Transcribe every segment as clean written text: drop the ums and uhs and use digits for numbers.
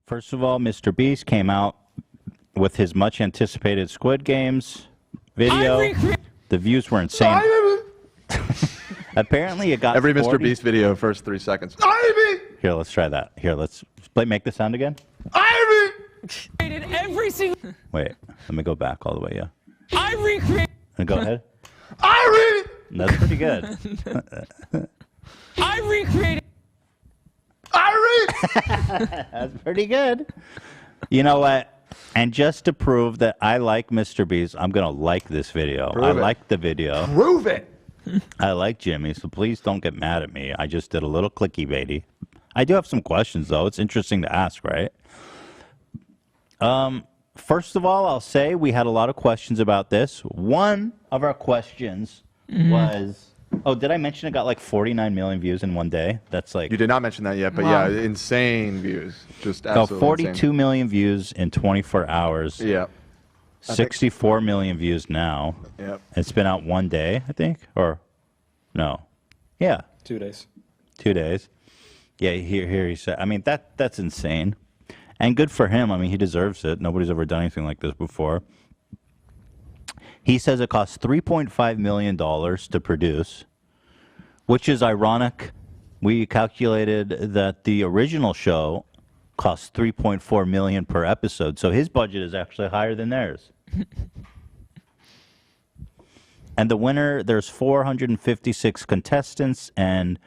First of all, MrBeast came out with his much anticipated Squid Games video. The views were insane. Apparently, it got every MrBeast video first 3 seconds. Here, let's try that. Here, let's make the sound again. Every single. Wait, let me go back all the way. Yeah. I recreate. Go ahead. That's pretty good. I recreated. That's pretty good. You know what? And just to prove that I like MrBeast, I'm gonna like this video. I like the video. Prove it. I like Jimmy, so please don't get mad at me. I just did a little clicky baity. I do have some questions though. It's interesting to ask, right? First of all, I'll say we had a lot of questions about this. One of our questions was, oh, did I mention it got like 49 million views in one day? That's like... You did not mention that yet, but yeah, insane views. Just absolutely 42 insane. million views in 24 hours. Yeah. 64 million views now. Yep. It's been out one day, I think. Or, no. Yeah. 2 days. 2 days. Yeah, here he said, I mean, that's insane. And good for him. I mean, he deserves it. Nobody's ever done anything like this before. He says it costs $3.5 million to produce, which is ironic. We calculated that the original show costs $3.4 million per episode, so his budget is actually higher than theirs. And the winner, there's 456 contestants, and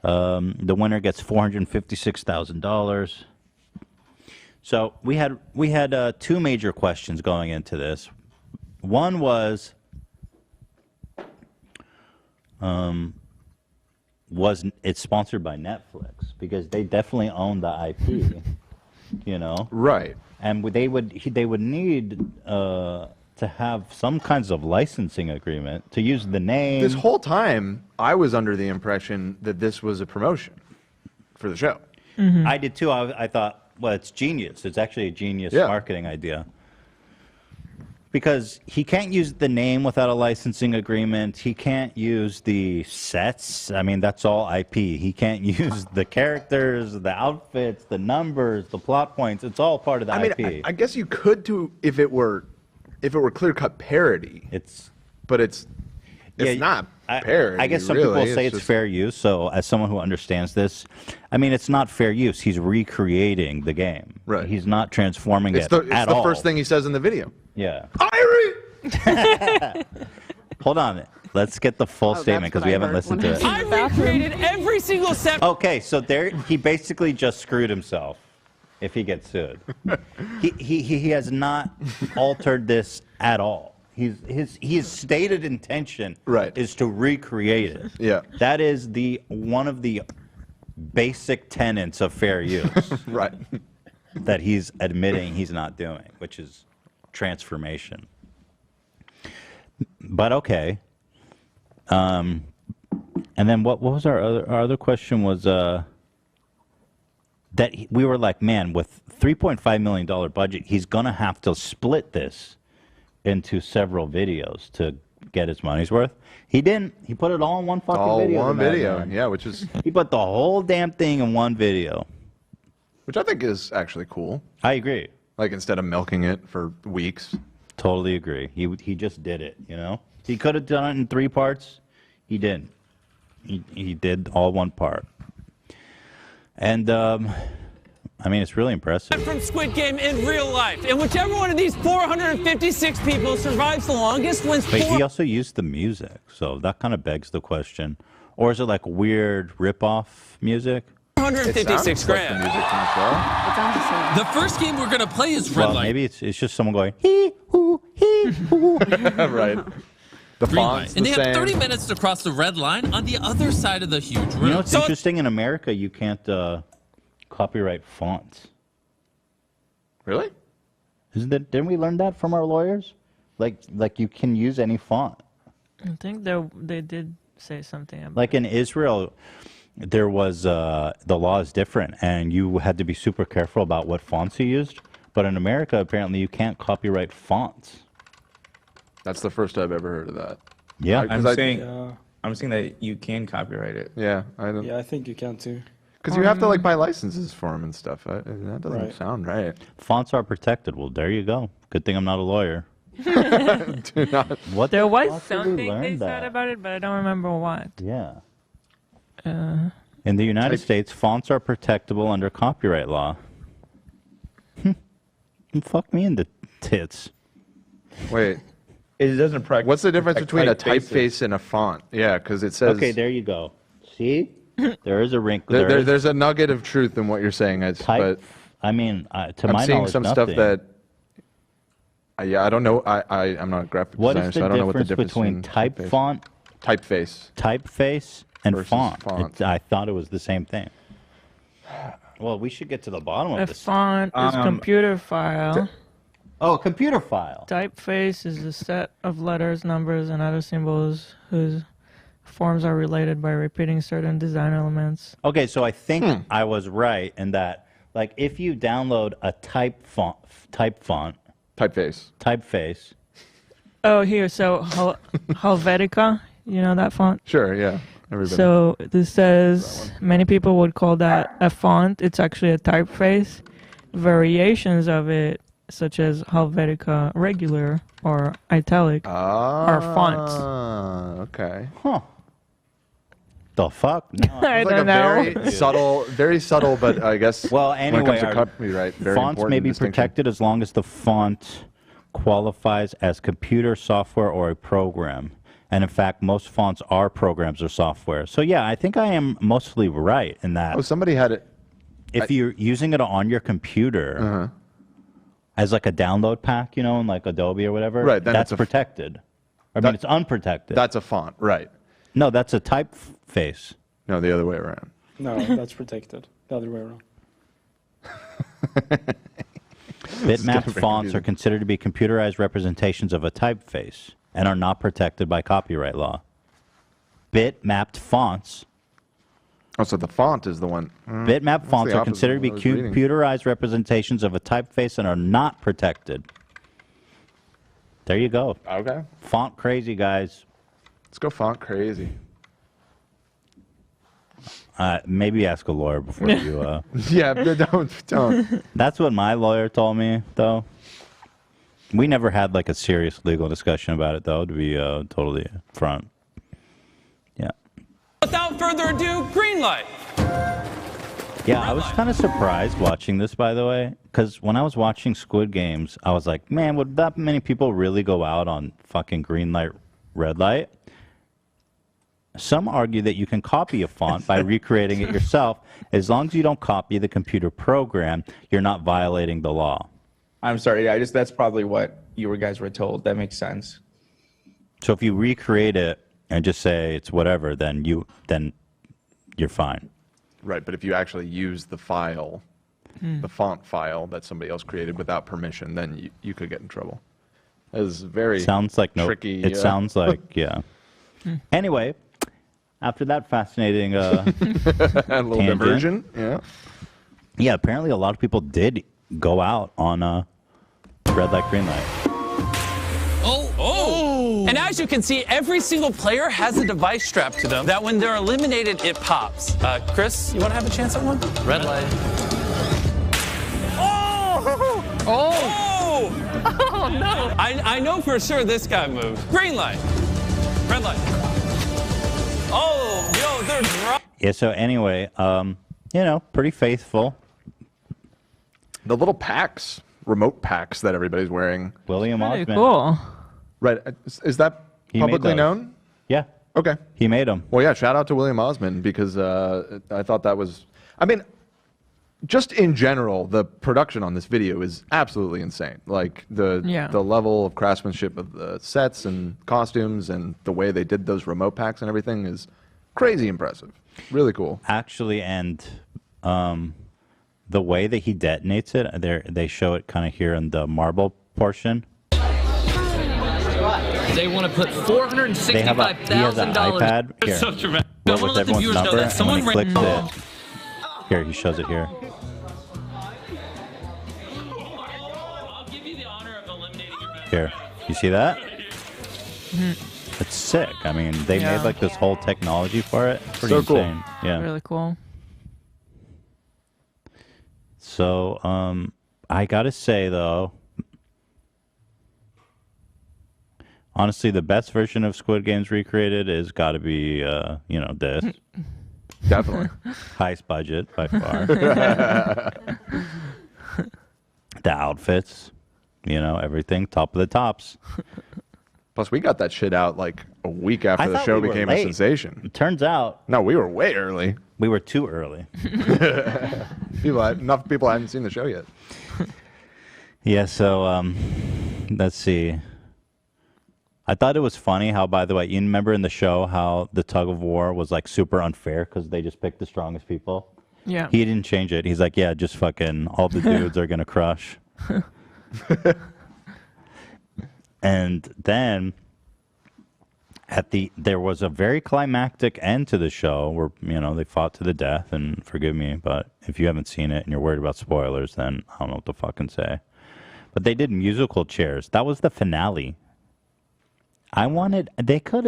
the winner gets $456,000. So we had two major questions going into this. One was it sponsored by Netflix? Because they definitely own the IP, you know. Right. And they would need to have some kinds of licensing agreement to use the name. This whole time, I was under the impression that this was a promotion for the show. I did too. I thought, well, it's genius. It's actually a genius marketing idea. Because he can't use the name without a licensing agreement. He can't use the sets. I mean, that's all IP. He can't use the characters, the outfits, the numbers, the plot points. It's all part of the IP. I guess you could too if it were clear-cut parody. But it's not parody. I guess some really. people say it's fair use. So as someone who understands this, I mean, it's not fair use. He's recreating the game. Right. He's not transforming it at all. It's the first thing he says in the video. Yeah. Irie! Hold on. Let's get the full statement because we haven't listened to it. I recreated every single step. Okay, so there he basically just screwed himself if he gets sued. he has not altered this at all. His stated intention is to recreate it. Yeah. That is one of the basic tenets of fair use. Right. That he's admitting he's not doing, which is transformation. But okay. And then what was our other question was that we were like, man, with $3.5 million budget, he's gonna have to split this into several videos to get his money's worth. He didn't. He put it all in one fucking video. All one video, yeah, which is... He put the whole damn thing in one video. Which I think is actually cool. I agree. Like, instead of milking it for weeks. Totally agree. He just did it, you know? He could have done it in 3 parts. He didn't. He did all one part. And, I mean, it's really impressive. From Squid Game in real life. And whichever one of these 456 people survives the longest wins. But he also used the music, so that kind of begs the question. Or is it like weird rip-off music? 156 grand. Like the music from the show. The first game we're going to play is Red Light. Maybe it's just someone going, hee-hoo, hee-hoo. Right. The fonts And the they same. have 30 minutes to cross the red line on the other side of the huge room. You know, it's interesting. In America, you can't copyright fonts. Really? Didn't we learn that from our lawyers? Like you can use any font. I think they did say something about Like in Israel, there was the law is different, and you had to be super careful about what fonts you used. But in America, apparently, you can't copyright fonts. That's the first I've ever heard of that. Yeah, I'm saying that you can copyright it. Yeah, Yeah, I think you can too. Because you have to like buy licenses for them and stuff. That doesn't sound right. Fonts are protected. Well, there you go. Good thing I'm not a lawyer. Do not. What There the was fuck did we something learn they said that? about it, but I don't remember what. Yeah. Uh, In the United States, fonts are protectable under copyright law. Fuck me in the tits. Wait. It doesn't protect. What's the difference protect between a typefaces. typeface and a font? Yeah, because it says. Okay, there you go. See? There is a wrinkle. There's a nugget of truth in what you're saying. But I mean, to I'm my seeing knowledge, some nothing. stuff that. Yeah, I don't know. I'm not a graphic What designer, is the so I don't know what the difference difference between type font, typeface, and versus font? font. I thought it was the same thing. Well, we should get to the bottom of a this. font is computer file. Oh, computer file. Typeface is a set of letters, numbers, and other symbols whose forms are related by repeating certain design elements. Okay, so I think I was right in that, like, if you download a typeface. Oh, here, so Helvetica, you know that font? Sure, yeah. Everybody. So this says many people would call that a font. It's actually a typeface. Variations of it, such as Helvetica Regular or Italic, are fonts. Okay. Huh. The fuck? No. I It's like don't know. very subtle, but I guess Well, when it anyway, comes to copyright, very fonts important may be distinction. protected as long as the font qualifies as computer software or a program. And in fact, most fonts are programs or software. So yeah, I think I am mostly right in that. Oh, somebody had it. If you're using it on your computer as like a download pack, you know, in like Adobe or whatever, Right, then that's it's protected. I mean, it's unprotected. That's a font, right? No, that's a typeface. No, the other way around. No, that's protected. The other way around. Bitmap fonts are considered to be computerized representations of a typeface and are not protected by copyright law. Bitmapped fonts. Oh, so the font is the one. Bitmap That's fonts the are opposite considered to of be what I was reading. computerized representations of a typeface and are not protected. There you go. Okay. Font crazy, guys. Let's go font crazy. Maybe ask a lawyer before you. Yeah, don't. That's what my lawyer told me, though. We never had like a serious legal discussion about it, though, to be totally front. Yeah. Without further ado, green light. Yeah, I was kind of surprised watching this, by the way, because when I was watching Squid Games, I was like, man, would that many people really go out on fucking green light, red light? Some argue that you can copy a font by recreating it yourself. As long as you don't copy the computer program, you're not violating the law. I'm sorry, that's probably what you guys were told. That makes sense. So if you recreate it and just say it's whatever, then you're fine. Right, but if you actually use the file, the font file that somebody else created without permission, then you could get in trouble. It's very sounds like tricky. It sounds like yeah. Anyway, after that fascinating a little tangent, diversion, yeah. Apparently, a lot of people did go out on red light, green light. Oh! And as you can see, every single player has a device strapped to them that when they're eliminated, it pops. Chris, you want to have a chance at one? Red light. Oh! Oh! Oh, no! I know for sure this guy moved. Green light. Red light. Oh, yo, they're drunk. Yeah. So anyway, pretty faithful. The little packs, remote packs that everybody's wearing. William Pretty Osmond. cool. Right. Is that He made publicly those. known? Yeah. Okay. He made them. Well, yeah, shout out to William Osmond because I thought that was, I mean, just in general, the production on this video is absolutely insane. Like the level of craftsmanship of the sets and costumes and the way they did those remote packs and everything is crazy impressive. Really cool. Actually, and the way that he detonates it, they show it kind of here in the marble portion. They want to put $465,000. He has an iPad here. So dramatic. I with want to let the everyone's viewers know number, that and someone when he ran. clicks it, here he shows it here. Here, you see that? It's sick. I mean, they made like this whole technology for it. Pretty So cool. insane. Yeah. Really cool. So, I gotta say though, honestly, the best version of Squid Games recreated is got to be, this. Definitely. Highest budget by far. The outfits, everything, top of the tops. Plus, we got that shit out like a week after I the thought show we were became a late. sensation. It turns out, No, we were way early. we were too early. Enough people hadn't seen the show yet. Yeah, so let's see. I thought it was funny how, by the way, you remember in the show how the tug of war was like super unfair because they just picked the strongest people? Yeah. He didn't change it. He's like, yeah, just fucking all the dudes are going to crush. And then there was a very climactic end to the show where, they fought to the death, and forgive me, but if you haven't seen it and you're worried about spoilers, then I don't know what to fucking say. But they did musical chairs. That was the finale. They could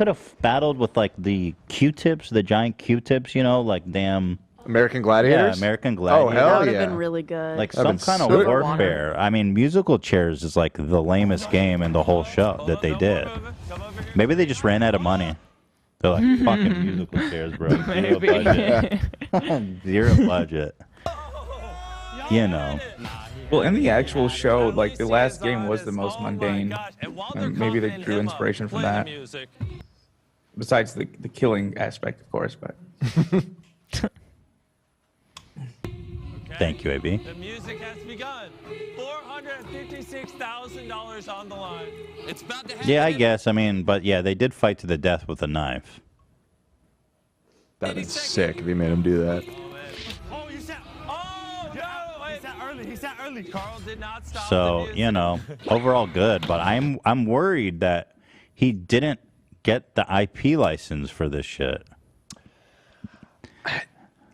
have battled with like the Q-tips, the giant Q-tips, like damn. American Gladiators? Yeah, American Gladiators. Oh, hell That would yeah. have been really good. Like That'd some been kind of sick. warfare. I mean, musical chairs is like the lamest game in the whole show that they did. Maybe they just ran out of money. They're like, fucking musical chairs, bro. Zero budget. Zero budget. Well, in the actual show, like the last game was the most mundane. And maybe they drew inspiration from that. Besides the killing aspect, of course, but. Thank you, AB. The music has begun. $456,000 on the line. It's about to happen. Yeah, I guess. But yeah, they did fight to the death with a knife. That'd be sick if he made him do that. He's that early. Carl did not stop. So, overall good, but I'm worried that he didn't get the IP license for this shit.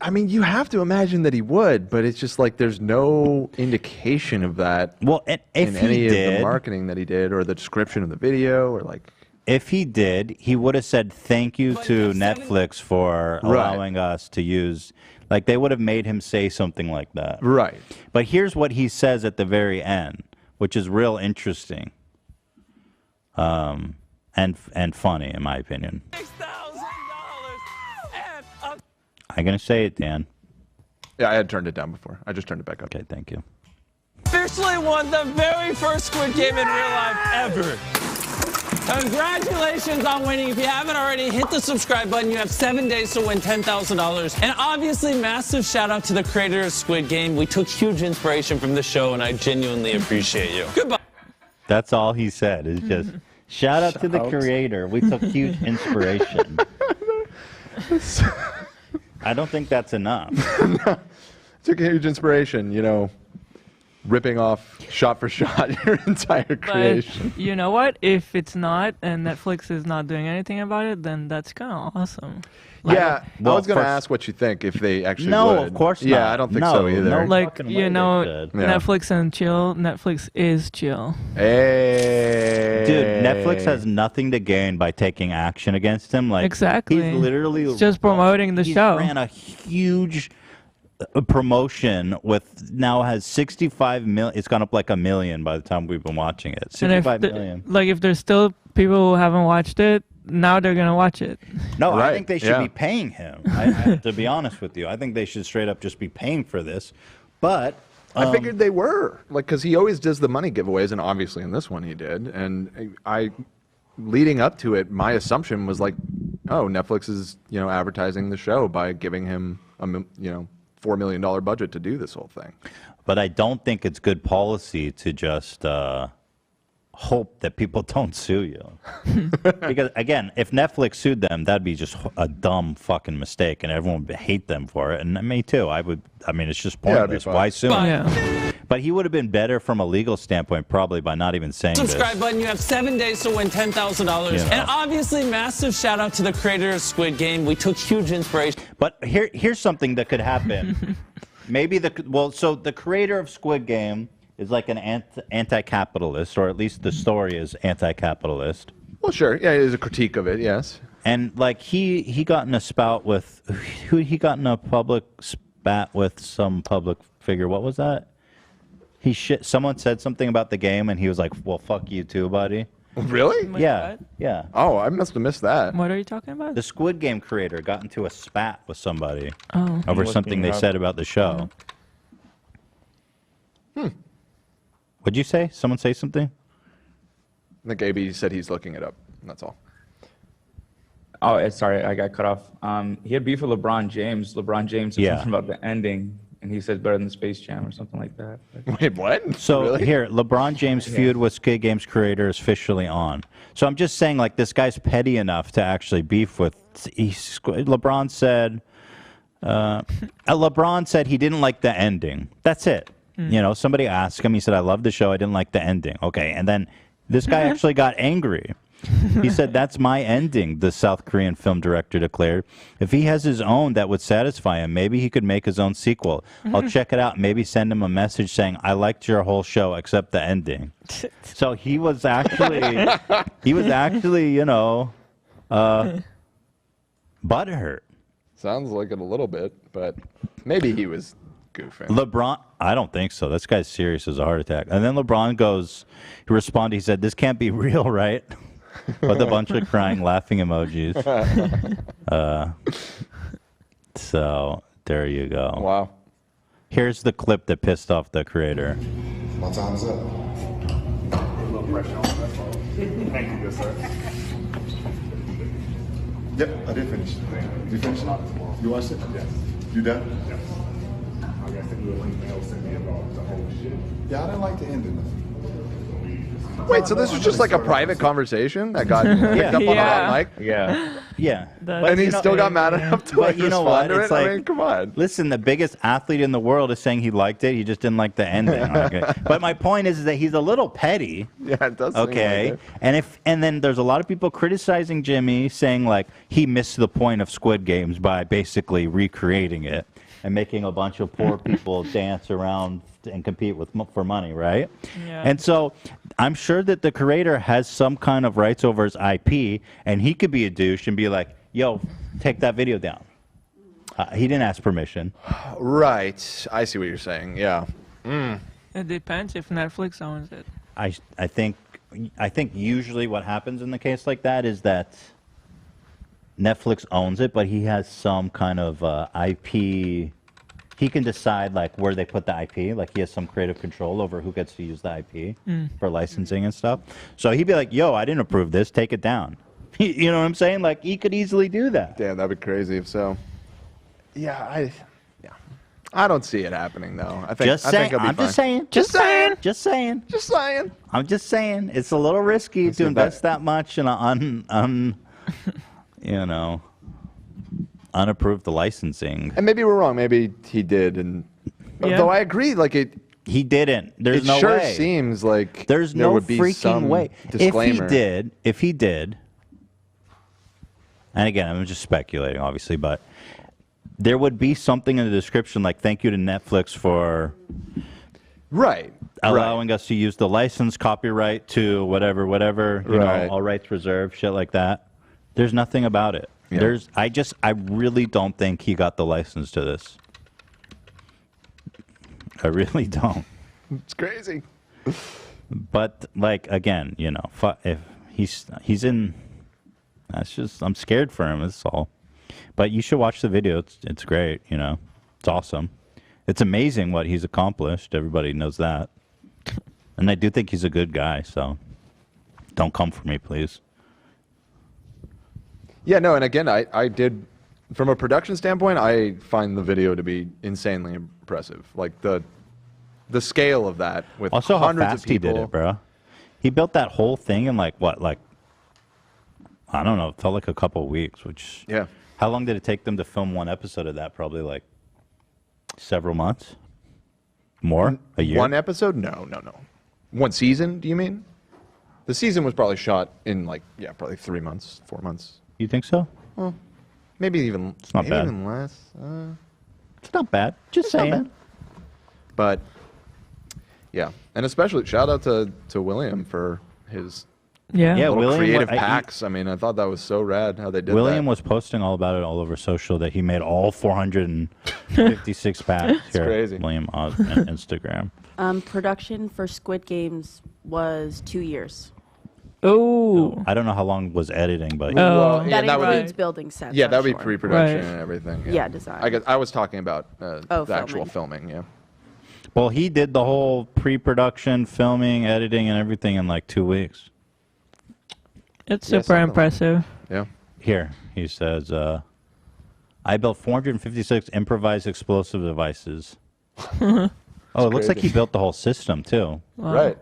I mean, you have to imagine that he would, but it's just like there's no indication of that. Well, if in he any did, of the marketing that he did, or the description of the video, or like. If he did, he would have said thank you to Netflix for allowing us to use. Like, they would have made him say something like that. Right. But here's what he says at the very end, which is real interesting, and funny in my opinion. I'm gonna say it, Dan. Yeah, I had turned it down before. I just turned it back up. Okay, thank you. Officially won the very first Squid Game in real life ever. Congratulations on winning. If you haven't already, hit the subscribe button. You have 7 days to win $10,000. And obviously, massive shout out to the creator of Squid Game. We took huge inspiration from the show, and I genuinely appreciate you. Goodbye. That's all he said. Is just shout out to the creator. We took huge inspiration. I don't think that's enough. Took a huge inspiration, ripping off shot for shot your entire creation. But you know what? If it's not, and Netflix is not doing anything about it, then that's kind of awesome. Yeah, well, I was going to ask what you think if they actually No, would. of course not. Yeah, I don't think so either. No, Like, fucking way they should. Netflix and chill. Netflix is chill. Hey. Dude, Netflix has nothing to gain by taking action against him. Like, Exactly. He's literally It's just promoting the show. Ran a huge promotion with now has 65 million. It's gone up like 1 million by the time we've been watching it. 65 million. Like, if there's still people who haven't watched it, now they're gonna watch it. No, Right, I think they should be paying him. To be honest with you, I think they should straight up just be paying for this. But I figured they were, because he always does the money giveaways, and obviously in this one he did. And leading up to it, my assumption was like, oh, Netflix is advertising the show by giving him a $4 million budget to do this whole thing. But I don't think it's good policy to just hope that people don't sue you. Because, again, if Netflix sued them, that'd be just a dumb fucking mistake, and everyone would hate them for it. And me too. It's just pointless. Why sue him? Yeah. But he would have been better from a legal standpoint, probably, by not even saying Subscribe this. button. You have 7 days to win $10,000. And obviously, massive shout out to the creator of Squid Game. We took huge inspiration. But here's something that could happen. Maybe so the creator of Squid Game is like an anti-capitalist, or at least the story is anti-capitalist. Well, sure. Yeah, it is a critique of it, yes. And like he got in a spout with he got in a public spat with some public figure. What was that? Someone said something about the game, and he was like, "Well, fuck you too, buddy." Really? Wait, Yeah, what? yeah. Oh, I must have missed that. What are you talking about? The Squid Game creator got into a spat with somebody Oh. over Looking something they it up. said about the show. What'd you say? Someone say something? I think AB said he's looking it up. That's all. Oh, sorry, I got cut off. He had beef with LeBron James. LeBron James said Yeah. something about the ending, and he said better than Space Jam or something like that. Wait, what? So Really? here, LeBron James' feud with Squid Game's creator is officially on. So I'm just saying, like, this guy's petty enough to actually beef with. LeBron said he didn't like the ending. That's it. You know, somebody asked him. He said, "I love the show. I didn't like the ending." Okay, and then this guy actually got angry. He said, "That's my ending," the South Korean film director declared. "If he has his own that would satisfy him, maybe he could make his own sequel. I'll check it out. Maybe send him a message saying, 'I liked your whole show except the ending.'" So he was actually, you know, butthurt. Sounds like it a little bit, but maybe he was goofing. LeBron, I don't think so. This guy's serious as a heart attack. And then LeBron he responded, he said, "This can't be real, right?" With a bunch of crying, laughing emojis. So there you go. Wow. Here's the clip that pissed off the creator. My time's up. Thank you, good sir. Yep, I did finish. You finished? You watched it? Yes. You done? Yes. I guess send you a link mail, send me about the whole shit. Yeah, I didn't like the ending. Wait, so this was just like a private conversation that got picked up on Yeah. the mic? Yeah. Yeah. And he still got mad enough to like But you know what? respond to It's it? like, I mean, come on. listen, the biggest athlete in the world is saying he liked it. He just didn't like the ending. Okay. But my point is that he's a little petty. Yeah, it does seem Okay. like it. And then there's a lot of people criticizing Jimmy, saying like he missed the point of Squid Games by basically recreating it and making a bunch of poor people dance around and compete for money, right? Yeah. And so I'm sure that the creator has some kind of rights over his IP, and he could be a douche and be like, "Yo, take that video down." He didn't ask permission. Right. I see what you're saying. Yeah. It depends if Netflix owns it. I think usually what happens in the case like that is that Netflix owns it, but he has some kind of IP. He can decide like where they put the IP. Like he has some creative control over who gets to use the IP for licensing and stuff. So he'd be like, "Yo, I didn't approve this. Take it down." You know what I'm saying? Like he could easily do that. Damn, that'd be crazy if so. Yeah, I don't see it happening though. I think Just saying. it'll be I'm fine. just saying. Just saying. Just saying. Just saying. I'm just saying. It's a little risky see to if invest that much in unapproved licensing. And maybe we're wrong. Maybe he did, and Yeah. though I agree, like He didn't. There's it no sure way. seems like There's there no would be freaking some way. disclaimer. If he did, and again, I'm just speculating, obviously, but there would be something in the description like "Thank you to Netflix for Right. allowing us to use the license, copyright to whatever, you Right. know, all rights reserved, shit like that." There's nothing about it. Yeah. I really don't think he got the license to this. I really don't. It's crazy. But like again, you know, if he's in, that's just I'm scared for him. That's all. But you should watch the video. It's great. You know, it's awesome. It's amazing what he's accomplished. Everybody knows that, and I do think he's a good guy. So don't come for me, please. Yeah, no, and again, I did, from a production standpoint, I find the video to be insanely impressive. Like the scale of that with Also, how hundreds fast of people. he did it, bro. He built that whole thing in like what, like I don't know. It felt like a couple of weeks. Which Yeah. How long did it take them to film one episode of that? Probably like several months. More? A year? One episode? No. One season, do you mean? The season was probably shot in probably 3 months, 4 months. You think so? Maybe even, not maybe bad. even less. It's not bad. Just saying. Not bad. But yeah, and especially shout out to William for his Yeah. Yeah, little William, creative I packs. I mean, I thought that was so rad how they did William that. was posting all about it all over social that he made all 400 and 56 packs. Here, crazy. William on Instagram. Production for Squid Games was 2 years. Oh. I don't know how long was editing, but Well, That that would includes be, building sets. yeah, that I'm would be sure. pre-production Right. and everything. Yeah, design. I guess I was talking about the actual filming. filming. Yeah. well, he did the whole pre-production, filming, editing, and everything in like 2 weeks. It's Yeah, super something like impressive. Yeah. Here, he says, I built 456 improvised explosive devices. Oh, it looks like he crazy. built the whole system, too. Wow. Right.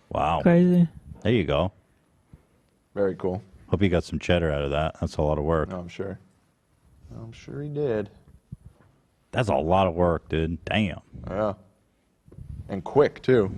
Wow. Crazy. There you go. Very cool. Hope he got some cheddar out of that. That's a lot of work. No, I'm sure. I'm sure he did. That's a lot of work, dude. Damn. Yeah. And quick too.